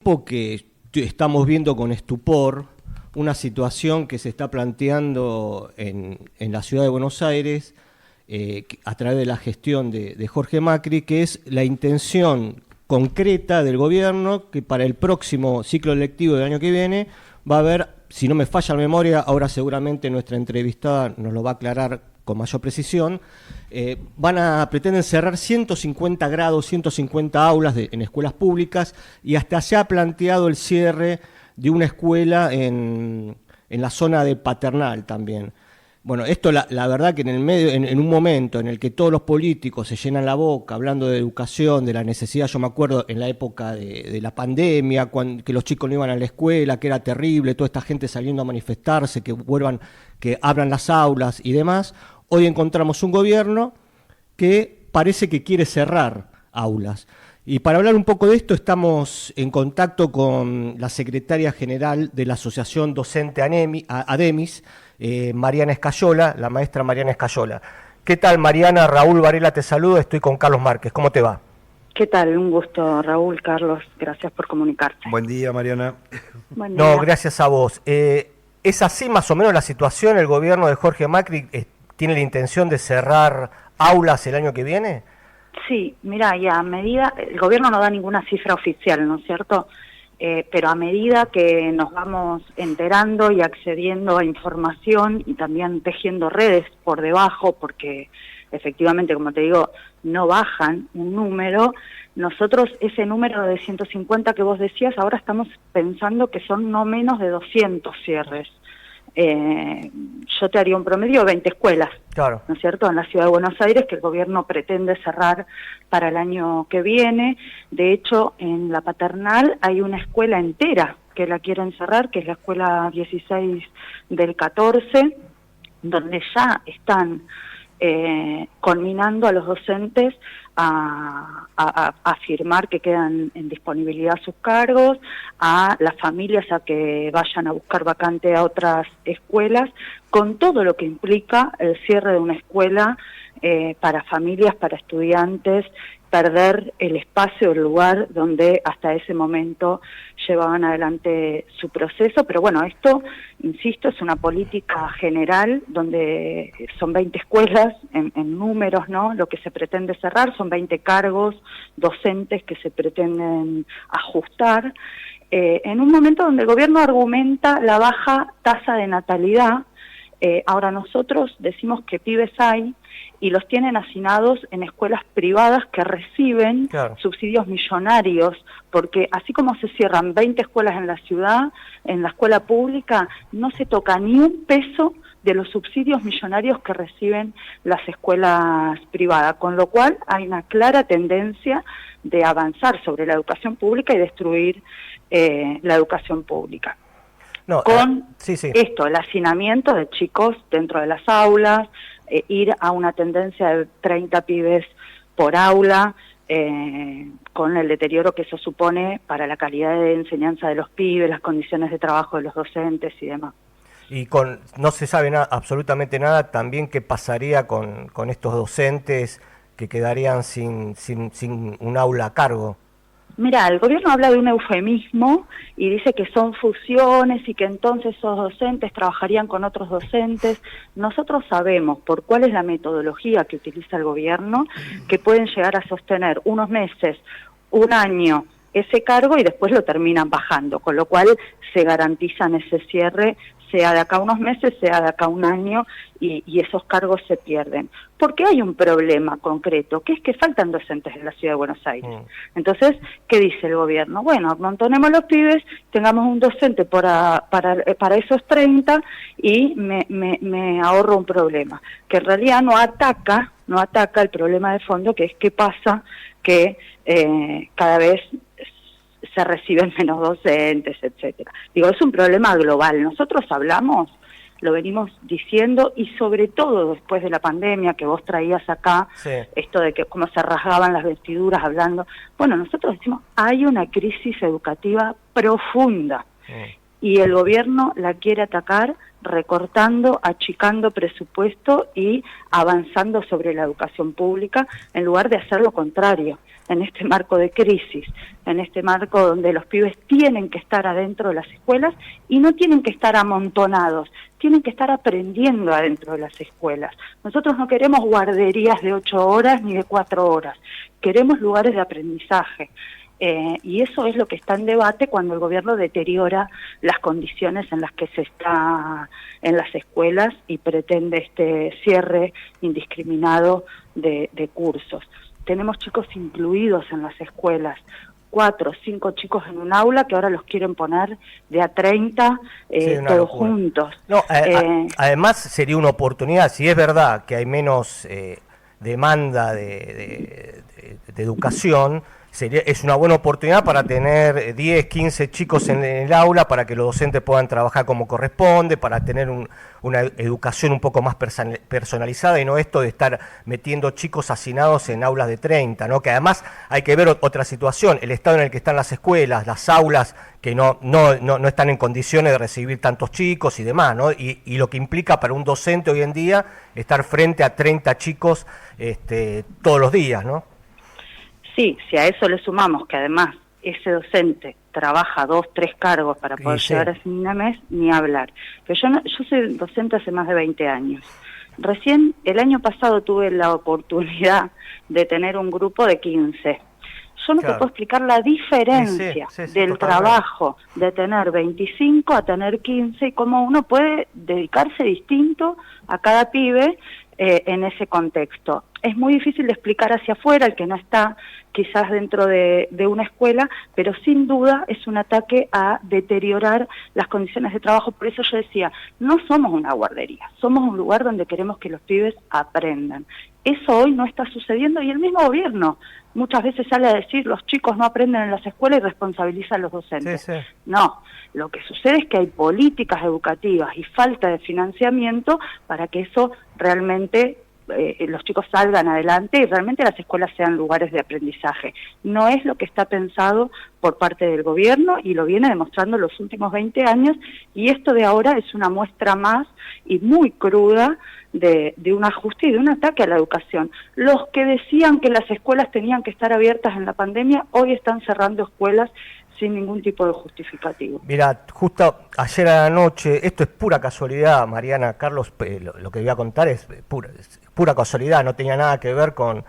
Que estamos viendo con estupor una situación que se está planteando en la ciudad de Buenos Aires a través de la gestión de Jorge Macri, que es la intención concreta del gobierno que para el próximo ciclo lectivo del año que viene va a haber, si no me falla la memoria, ahora seguramente nuestra entrevistada nos lo va a aclarar con mayor precisión, pretenden cerrar 150 grados, 150 aulas en escuelas públicas, y hasta se ha planteado el cierre de una escuela en la zona de Paternal también. Bueno, esto la verdad que en un momento en el que todos los políticos se llenan la boca hablando de educación, de la necesidad, yo me acuerdo en la época de la pandemia, que los chicos no iban a la escuela, que era terrible, toda esta gente saliendo a manifestarse, que abran las aulas y demás. Hoy encontramos un gobierno que parece que quiere cerrar aulas. Y para hablar un poco de esto estamos en contacto con la secretaria general de la Asociación Docente ADEMIS, Mariana Escayola, la maestra Mariana Escayola. ¿Qué tal, Mariana? Raúl Varela te saluda, estoy con Carlos Márquez. ¿Cómo te va? ¿Qué tal? Un gusto, Raúl, Carlos. Gracias por comunicarte. Buen día, Mariana. Buen día. No, gracias a vos. ¿Es así más o menos la situación? ¿El gobierno de Jorge Macri tiene la intención de cerrar aulas el año que viene? Sí, mira, y a medida, el gobierno no da ninguna cifra oficial, ¿no es cierto? Pero a medida que nos vamos enterando y accediendo a información y también tejiendo redes por debajo, porque efectivamente, como te digo, no bajan un número, nosotros ese número de 150 que vos decías, ahora estamos pensando que son no menos de 200 cierres. Yo te haría un promedio de 20 escuelas, claro, ¿no es cierto?, en la ciudad de Buenos Aires, que el gobierno pretende cerrar para el año que viene. De hecho, en la Paternal hay una escuela entera que la quieren cerrar, que es la escuela 16 del 14, donde ya están conminando a los docentes a afirmar que quedan en disponibilidad sus cargos, a las familias a que vayan a buscar vacante a otras escuelas, con todo lo que implica el cierre de una escuela para familias, para estudiantes, perder el espacio, el lugar donde hasta ese momento llevaban adelante su proceso. Pero bueno, esto, insisto, es una política general donde son 20 escuelas en números, ¿no? Lo que se pretende cerrar son 20 cargos docentes que se pretenden ajustar, en un momento donde el gobierno argumenta la baja tasa de natalidad. Ahora nosotros decimos que pibes hay, y los tienen hacinados en escuelas privadas que reciben claro, subsidios millonarios, porque así como se cierran 20 escuelas en la ciudad, en la escuela pública no se toca ni un peso de los subsidios millonarios que reciben las escuelas privadas, con lo cual hay una clara tendencia de avanzar sobre la educación pública y destruir la educación pública. No, Con sí. esto, el hacinamiento de chicos dentro de las aulas, ir a una tendencia de 30 pibes por aula, con el deterioro que eso supone para la calidad de enseñanza de los pibes, las condiciones de trabajo de los docentes y demás. Y no se sabe absolutamente nada también qué pasaría con estos docentes que quedarían sin un aula a cargo. Mira, el gobierno habla de un eufemismo y dice que son fusiones y que entonces esos docentes trabajarían con otros docentes. Nosotros sabemos por cuál es la metodología que utiliza el gobierno, que pueden llegar a sostener unos meses, un año, ese cargo y después lo terminan bajando, con lo cual se garantizan ese cierre, sea de acá unos meses, sea de acá un año, y esos cargos se pierden. Porque hay un problema concreto, que es que faltan docentes en la ciudad de Buenos Aires. Entonces, ¿qué dice el gobierno? Bueno, amontonemos los pibes, tengamos un docente para esos 30 y me ahorro un problema, que en realidad no ataca el problema de fondo, que es qué pasa que cada vez se reciben menos docentes, etcétera. Digo, es un problema global. Nosotros hablamos, lo venimos diciendo, y sobre todo después de la pandemia que vos traías acá, sí, esto de que cómo se rasgaban las vestiduras hablando. Bueno, nosotros decimos, hay una crisis educativa profunda, y el gobierno la quiere atacar recortando, achicando presupuesto y avanzando sobre la educación pública en lugar de hacer lo contrario, en este marco de crisis, en este marco donde los pibes tienen que estar adentro de las escuelas y no tienen que estar amontonados, tienen que estar aprendiendo adentro de las escuelas. Nosotros no queremos guarderías de 8 horas ni de 4 horas, queremos lugares de aprendizaje. Y eso es lo que está en debate cuando el gobierno deteriora las condiciones en las que se está en las escuelas y pretende este cierre indiscriminado de cursos. Tenemos chicos incluidos en las escuelas, 4 o 5 chicos en un aula que ahora los quieren poner de a 30, sí, todos locura. juntos. No, además sería una oportunidad, si es verdad que hay menos demanda de educación, es una buena oportunidad para tener 10, 15 chicos en el aula, para que los docentes puedan trabajar como corresponde, para tener una educación un poco más personalizada y no esto de estar metiendo chicos hacinados en aulas de 30, ¿no? Que además hay que ver otra situación, el estado en el que están las escuelas, las aulas que no están en condiciones de recibir tantos chicos y demás, ¿no? Y lo que implica para un docente hoy en día estar frente a 30 chicos todos los días, ¿no? Sí, si a eso le sumamos que además ese docente trabaja 2, 3 cargos para poder llegar a fin de mes, ni hablar. Pero yo soy docente hace más de 20 años. Recién el año pasado tuve la oportunidad de tener un grupo de 15. Yo no te puedo explicar la diferencia del trabajo de tener 25 a tener 15 y cómo uno puede dedicarse distinto a cada pibe en ese contexto. Es muy difícil de explicar hacia afuera, el que no está quizás dentro de una escuela, pero sin duda es un ataque a deteriorar las condiciones de trabajo. Por eso yo decía, no somos una guardería, somos un lugar donde queremos que los pibes aprendan. Eso hoy no está sucediendo y el mismo gobierno muchas veces sale a decir los chicos no aprenden en las escuelas y responsabiliza a los docentes. Sí, sí. No, lo que sucede es que hay políticas educativas y falta de financiamiento para que eso realmente los chicos salgan adelante y realmente las escuelas sean lugares de aprendizaje. No es lo que está pensado por parte del gobierno y lo viene demostrando los últimos 20 años y esto de ahora es una muestra más y muy cruda de un ajuste y de un ataque a la educación. Los que decían que las escuelas tenían que estar abiertas en la pandemia, hoy están cerrando escuelas sin ningún tipo de justificativo. Mira, justo ayer a la noche, esto es pura casualidad, Mariana, Carlos, lo que voy a contar es pura casualidad, no tenía nada que ver con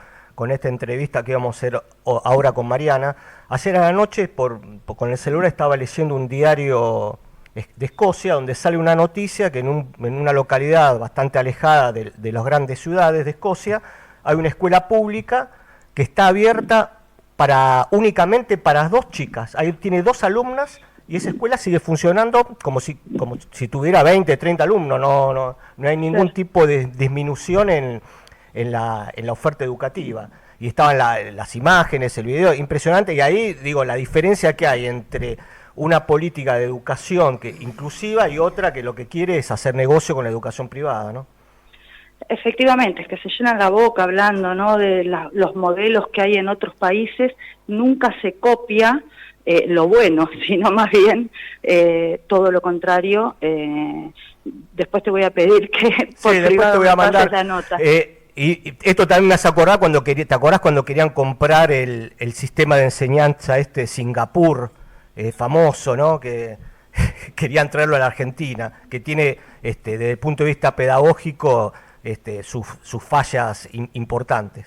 esta entrevista que íbamos a hacer ahora con Mariana. Ayer a la noche, con el celular, estaba leyendo un diario de Escocia, donde sale una noticia que en una localidad bastante alejada de las grandes ciudades de Escocia, hay una escuela pública que está abierta únicamente para 2 chicas. Ahí tiene 2 alumnas y esa escuela sigue funcionando como si tuviera 20, 30 alumnos. No hay ningún tipo de disminución en la oferta educativa. Y estaban las imágenes, el video, impresionante. Y ahí digo, la diferencia que hay entre una política de educación inclusiva y otra que lo que quiere es hacer negocio con la educación privada, ¿no? Efectivamente, es que se llenan la boca hablando, ¿no?, de los modelos que hay en otros países, nunca se copia lo bueno, sino más bien todo lo contrario. Después te voy a pedir que por privado te voy a mandar la nota. Y esto también me hace acordar ¿te acordás cuando querían comprar el sistema de enseñanza Singapur, famoso, ¿no?, que querían traerlo a la Argentina, que tiene desde el punto de vista pedagógico sus fallas importantes,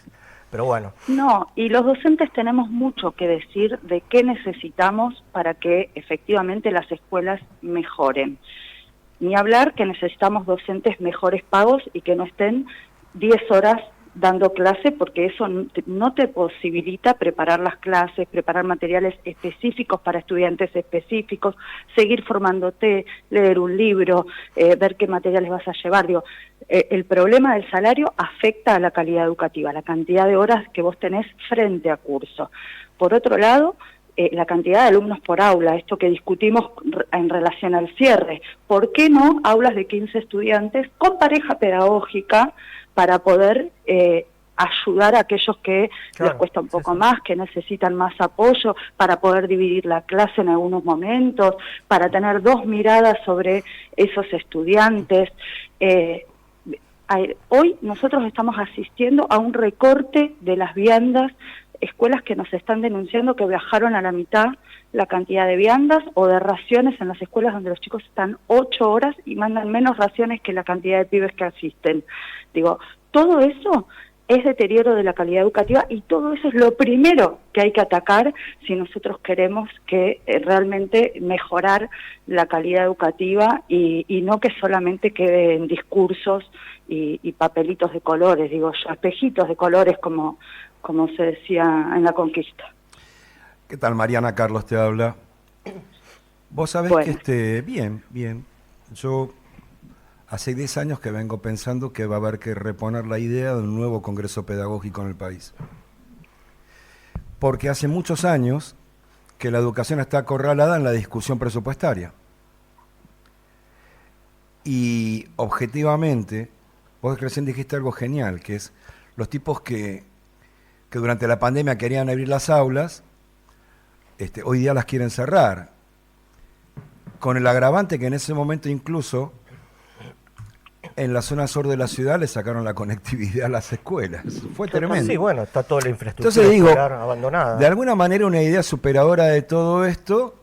pero bueno. No, y los docentes tenemos mucho que decir de qué necesitamos para que efectivamente las escuelas mejoren. Ni hablar que necesitamos docentes mejores pagos y que no estén 10 horas dando clase, porque eso no te posibilita preparar las clases, preparar materiales específicos para estudiantes específicos, seguir formándote, leer un libro, ver qué materiales vas a llevar. Digo, el problema del salario afecta a la calidad educativa, la cantidad de horas que vos tenés frente a curso. Por otro lado, la cantidad de alumnos por aula, esto que discutimos en relación al cierre. ¿Por qué no aulas de 15 estudiantes con pareja pedagógica para poder ayudar a aquellos que les cuesta un poco más, que necesitan más apoyo para poder dividir la clase en algunos momentos, para tener dos miradas sobre esos estudiantes. Hoy nosotros estamos asistiendo a un recorte de las viandas, escuelas que nos están denunciando que bajaron a la mitad la cantidad de viandas o de raciones en las escuelas donde los chicos están 8 horas y mandan menos raciones que la cantidad de pibes que asisten. Digo, todo eso es deterioro de la calidad educativa y todo eso es lo primero que hay que atacar si nosotros queremos que realmente mejorar la calidad educativa y no que solamente quede en discursos y papelitos de colores, digo yo, espejitos de colores como se decía en la conquista. ¿Qué tal, Mariana? Carlos te habla. Vos sabés que bien. Yo hace 10 años que vengo pensando que va a haber que reponer la idea de un nuevo congreso pedagógico en el país. Porque hace muchos años que la educación está acorralada en la discusión presupuestaria. Y objetivamente, vos recién dijiste algo genial, que es los tipos que durante la pandemia querían abrir las aulas, hoy día las quieren cerrar, con el agravante que en ese momento incluso en la zona sur de la ciudad le sacaron la conectividad a las escuelas. Fue tremendo. Sí, bueno, está toda la infraestructura abandonada. De alguna manera una idea superadora de todo esto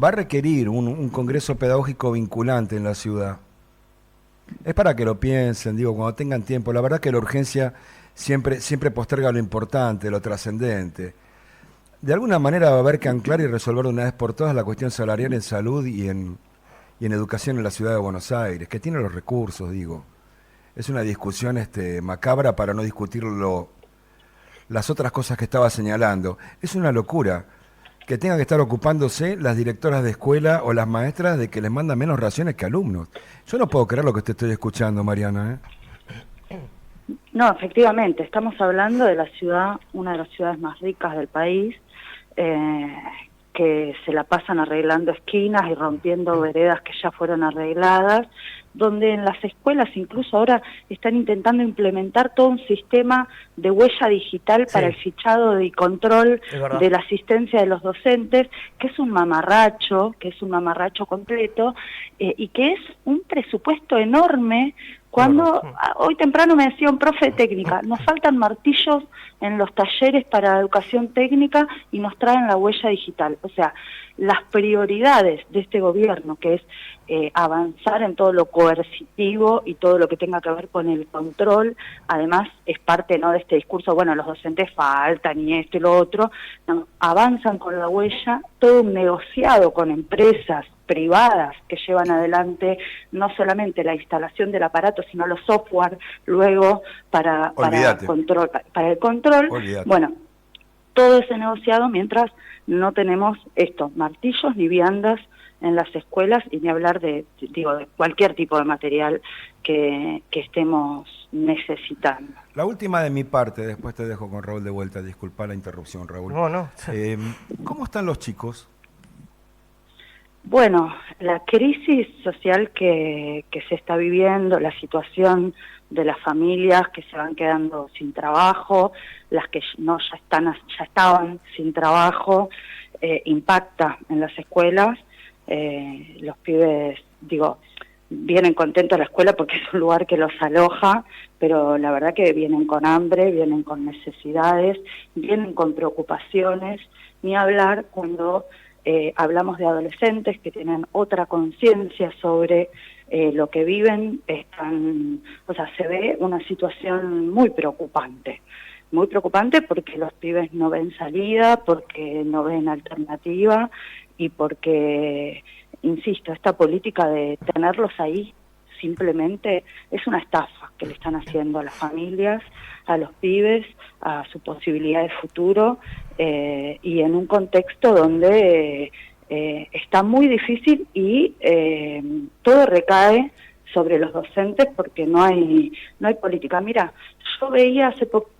va a requerir un congreso pedagógico vinculante en la ciudad. Es para que lo piensen, digo, cuando tengan tiempo. La verdad que la urgencia siempre posterga lo importante, lo trascendente. De alguna manera va a haber que anclar y resolver de una vez por todas la cuestión salarial en salud y en educación en la ciudad de Buenos Aires, que tiene los recursos, digo. Es una discusión macabra para no discutir las otras cosas que estaba señalando. Es una locura que tengan que estar ocupándose las directoras de escuela o las maestras de que les mandan menos raciones que alumnos. Yo no puedo creer lo que te estoy escuchando, Mariana. No, efectivamente, estamos hablando de la ciudad, una de las ciudades más ricas del país, que se la pasan arreglando esquinas y rompiendo veredas que ya fueron arregladas, donde en las escuelas incluso ahora están intentando implementar todo un sistema de huella digital para el fichado y control de la asistencia de los docentes, que es un mamarracho completo, y que es un presupuesto enorme. Cuando hoy temprano me decía un profe de técnica, nos faltan martillos en los talleres para educación técnica y nos traen la huella digital. O sea, las prioridades de este gobierno, que es avanzar en todo lo coercitivo y todo lo que tenga que ver con el control, además es parte de este discurso, bueno, los docentes faltan y esto y lo otro, no, avanzan con la huella, todo un negociado con empresas privadas que llevan adelante no solamente la instalación del aparato, sino los software luego para el control. Olvídate. Bueno, todo ese negociado mientras no tenemos martillos ni viandas en las escuelas y ni hablar de cualquier tipo de material que estemos necesitando. La última de mi parte, después te dejo con Raúl de vuelta, disculpa la interrupción, Raúl. No. ¿Cómo están los chicos? Bueno, la crisis social que se está viviendo, la situación de las familias que se van quedando sin trabajo, las que ya estaban sin trabajo, impacta en las escuelas. Los pibes, vienen contentos a la escuela porque es un lugar que los aloja, pero la verdad que vienen con hambre, vienen con necesidades, vienen con preocupaciones, ni hablar cuando hablamos de adolescentes que tienen otra conciencia sobre lo que viven. Se ve una situación muy preocupante porque los pibes no ven salida, porque no ven alternativa y porque, insisto, esta política de tenerlos ahí simplemente es una estafa que le están haciendo a las familias, a los pibes, a su posibilidad de futuro, y en un contexto donde está muy difícil y todo recae sobre los docentes porque no hay política. Mira, yo veía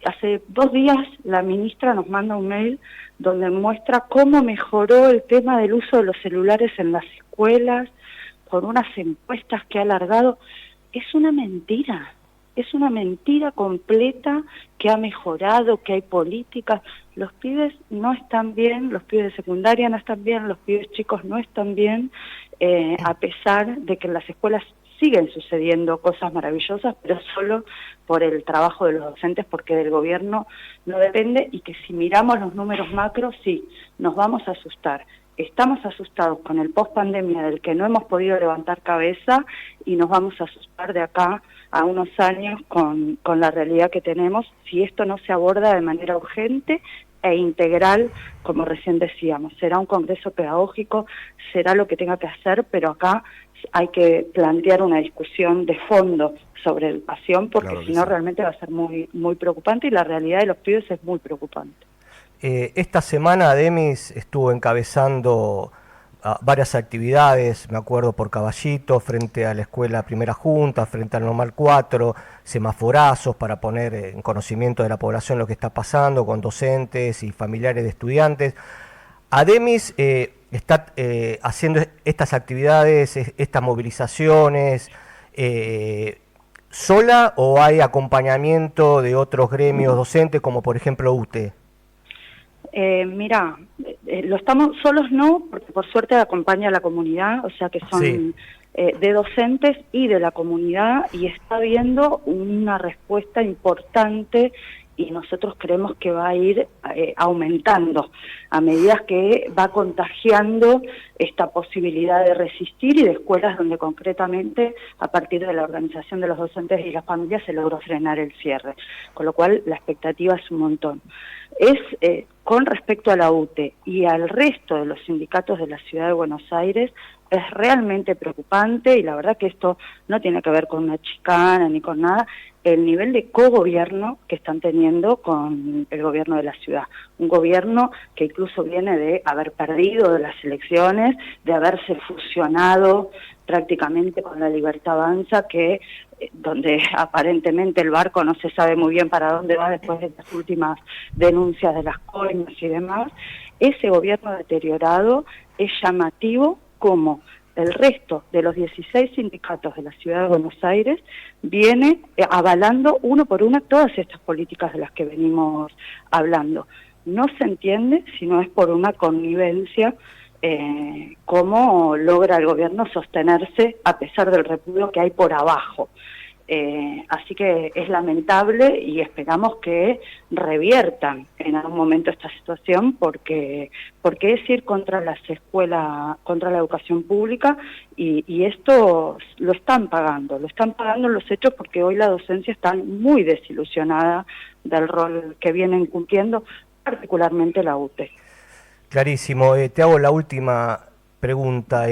hace 2 días la ministra nos manda un mail donde muestra cómo mejoró el tema del uso de los celulares en las escuelas por unas encuestas que ha alargado. Es una mentira. Es una mentira completa que ha mejorado, que hay políticas. Los pibes no están bien, los pibes de secundaria no están bien, los pibes chicos no están bien, a pesar de que en las escuelas siguen sucediendo cosas maravillosas, pero solo por el trabajo de los docentes, porque del gobierno no depende, y que si miramos los números macros, sí, nos vamos a asustar. Estamos asustados con el post-pandemia del que no hemos podido levantar cabeza, y nos vamos a asustar de acá a unos años con la realidad que tenemos, si esto no se aborda de manera urgente e integral, como recién decíamos. Será un congreso pedagógico, será lo que tenga que hacer, pero acá hay que plantear una discusión de fondo sobre educación, porque claro, si no realmente va a ser muy, muy preocupante, y la realidad de los pibes es muy preocupante. Esta semana Demis estuvo encabezando varias actividades, me acuerdo por Caballito, frente a la Escuela Primera Junta, frente al Normal 4, semaforazos para poner en conocimiento de la población lo que está pasando con docentes y familiares de estudiantes. Demis está haciendo estas actividades, estas movilizaciones, ¿sola o hay acompañamiento de otros gremios docentes, como por ejemplo UTE? Mira, lo estamos solos, no, porque por suerte acompaña a la comunidad, o sea que son sí, de docentes y de la comunidad, y está habiendo una respuesta importante, y nosotros creemos que va a ir aumentando a medida que va contagiando esta posibilidad de resistir, y de escuelas donde concretamente a partir de la organización de los docentes y las familias se logró frenar el cierre, con lo cual la expectativa es un montón. Con respecto a la UTE y al resto de los sindicatos de la Ciudad de Buenos Aires, es realmente preocupante, y la verdad que esto no tiene que ver con una chicana ni con nada, el nivel de cogobierno que están teniendo con el gobierno de la ciudad. Un gobierno que incluso viene de haber perdido las elecciones, de haberse fusionado prácticamente con la Libertad Avanza, donde aparentemente el barco no se sabe muy bien para dónde va después de las últimas denuncias de las coimas y demás. Ese gobierno deteriorado es llamativo como el resto de los 16 sindicatos de la Ciudad de Buenos Aires viene avalando uno por una todas estas políticas de las que venimos hablando. No se entiende si no es por una connivencia cómo logra el gobierno sostenerse a pesar del repudio que hay por abajo. Así que es lamentable, y esperamos que reviertan en algún momento esta situación, porque es ir contra las escuelas, contra la educación pública, y esto lo están pagando los hechos, porque hoy la docencia está muy desilusionada del rol que vienen cumpliendo, particularmente la UTE. Clarísimo. Te hago la última pregunta.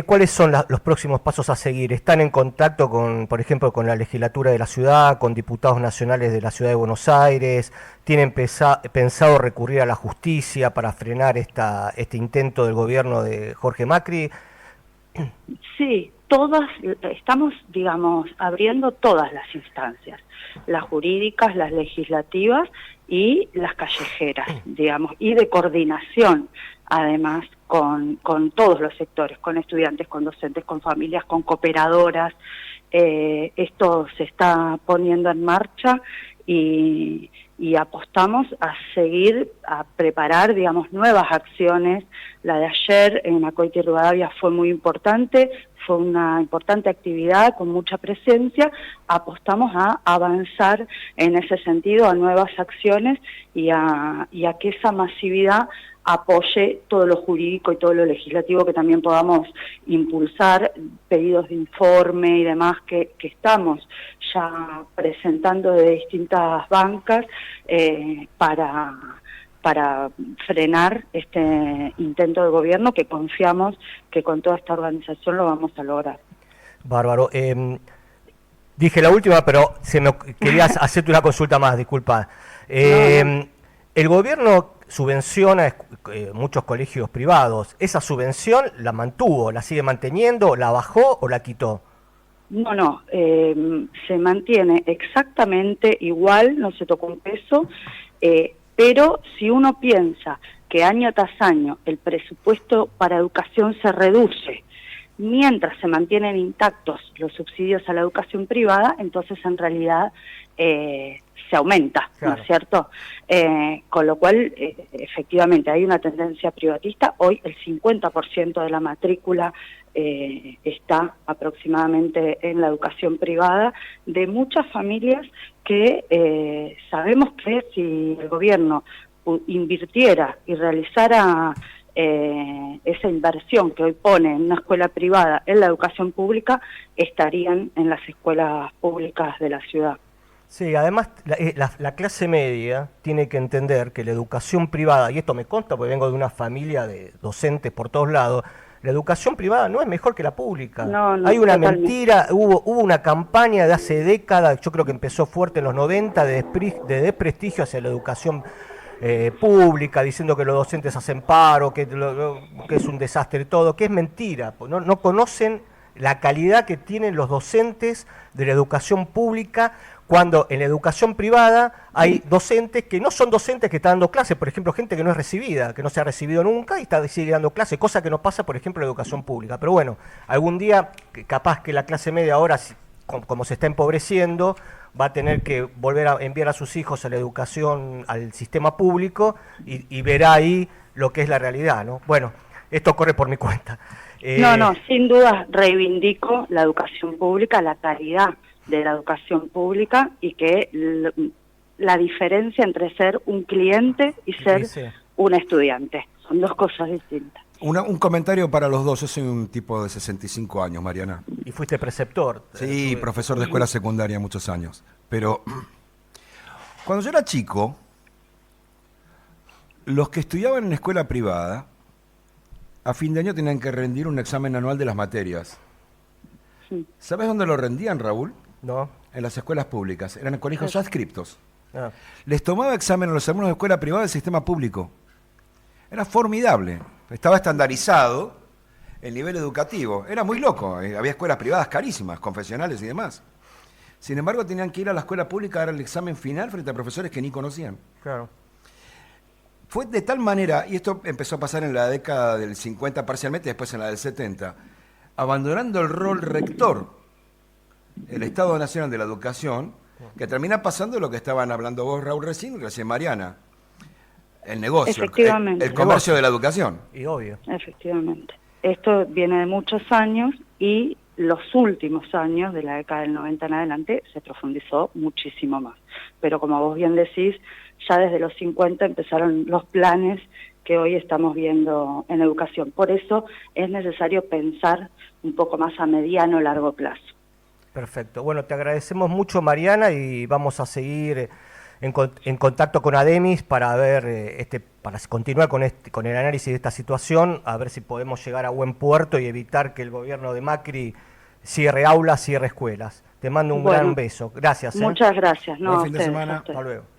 ¿Cuáles son los próximos pasos a seguir? ¿Están en contacto con, por ejemplo, con la legislatura de la ciudad, con diputados nacionales de la Ciudad de Buenos Aires? ¿Tienen pensado recurrir a la justicia para frenar este intento del gobierno de Jorge Macri? Sí, estamos, digamos, abriendo todas las instancias, las jurídicas, las legislativas y las callejeras, digamos, y de coordinación, además, con todos los sectores, con estudiantes, con docentes, con familias, con cooperadoras. Esto se está poniendo en marcha, y apostamos a seguir, a preparar, digamos, nuevas acciones. La de ayer en Acoite y Rivadavia fue muy importante, fue una importante actividad con mucha presencia. Apostamos a avanzar en ese sentido, a nuevas acciones, y a que esa masividad apoye todo lo jurídico y todo lo legislativo que también podamos impulsar, pedidos de informe y demás que estamos ya presentando de distintas bancas para frenar este intento del gobierno, que confiamos que con toda esta organización lo vamos a lograr. Bárbaro. Dije la última, pero querías hacerte una consulta más, disculpa. No. El gobierno subvenciona muchos colegios privados. ¿Esa subvención la mantuvo, la sigue manteniendo, la bajó o la quitó? No, se mantiene exactamente igual, no se tocó un peso, pero si uno piensa que año tras año el presupuesto para educación se reduce, mientras se mantienen intactos los subsidios a la educación privada, entonces en realidad se aumenta, claro. ¿no es cierto? Con lo cual, efectivamente, hay una tendencia privatista. Hoy el 50% de la matrícula está aproximadamente en la educación privada, de muchas familias que sabemos que si el gobierno invirtiera y realizara esa inversión que hoy pone en una escuela privada en la educación pública, estarían en las escuelas públicas de la ciudad. Sí, además la clase media tiene que entender que la educación privada, y esto me consta porque vengo de una familia de docentes por todos lados, la educación privada no es mejor que la pública. No, Hay una totalmente. mentira, hubo una campaña de hace décadas, yo creo que empezó fuerte en los 90, de desprestigio hacia la educación pública, diciendo que los docentes hacen paro, que es un desastre todo, que es mentira. No conocen la calidad que tienen los docentes de la educación pública, cuando en la educación privada hay docentes que no son docentes que están dando clases, por ejemplo, gente que no es recibida, que no se ha recibido nunca y sigue dando clases, cosa que no pasa, por ejemplo, en la educación pública. Pero bueno, algún día, capaz que la clase media ahora, como se está empobreciendo, va a tener que volver a enviar a sus hijos a la educación, al sistema público, y verá ahí lo que es la realidad, ¿no? Bueno, esto corre por mi cuenta. No, sin duda reivindico la educación pública, la calidad de la educación pública, y que la diferencia entre ser un cliente y ser un estudiante son dos cosas distintas. Un comentario para los dos. Yo soy un tipo de 65 años, Mariana. Y fuiste preceptor. Sí, profesor de escuela secundaria muchos años. Pero cuando yo era chico, los que estudiaban en escuela privada, a fin de año tenían que rendir un examen anual de las materias. Sí. ¿Sabes dónde lo rendían, Raúl? No. En las escuelas públicas. Eran en colegios adscriptos. Ah. Les tomaba examen a los alumnos de escuela privada del sistema público. Era formidable. Estaba estandarizado el nivel educativo. Era muy loco. Había escuelas privadas carísimas, confesionales y demás. Sin embargo, tenían que ir a la escuela pública a dar el examen final frente a profesores que ni conocían. Claro. Fue de tal manera, y esto empezó a pasar en la década del 50 parcialmente, después en la del 70, abandonando el rol rector, el Estado Nacional de la Educación, que termina pasando lo que estaban hablando vos, Raúl, recién Mariana. El negocio, Efectivamente. el comercio de la educación. Y obvio. Efectivamente. Esto viene de muchos años, y los últimos años de la década del 90 en adelante se profundizó muchísimo más. Pero como vos bien decís, ya desde los 50 empezaron los planes que hoy estamos viendo en educación. Por eso es necesario pensar un poco más a mediano o largo plazo. Perfecto. Bueno, te agradecemos mucho, Mariana, y vamos a seguir en contacto con Ademis para ver, para continuar con el análisis de esta situación, a ver si podemos llegar a buen puerto y evitar que el gobierno de Macri cierre aulas, cierre escuelas. Te mando un gran beso. Gracias. Muchas gracias. Buen fin de semana. Hasta luego.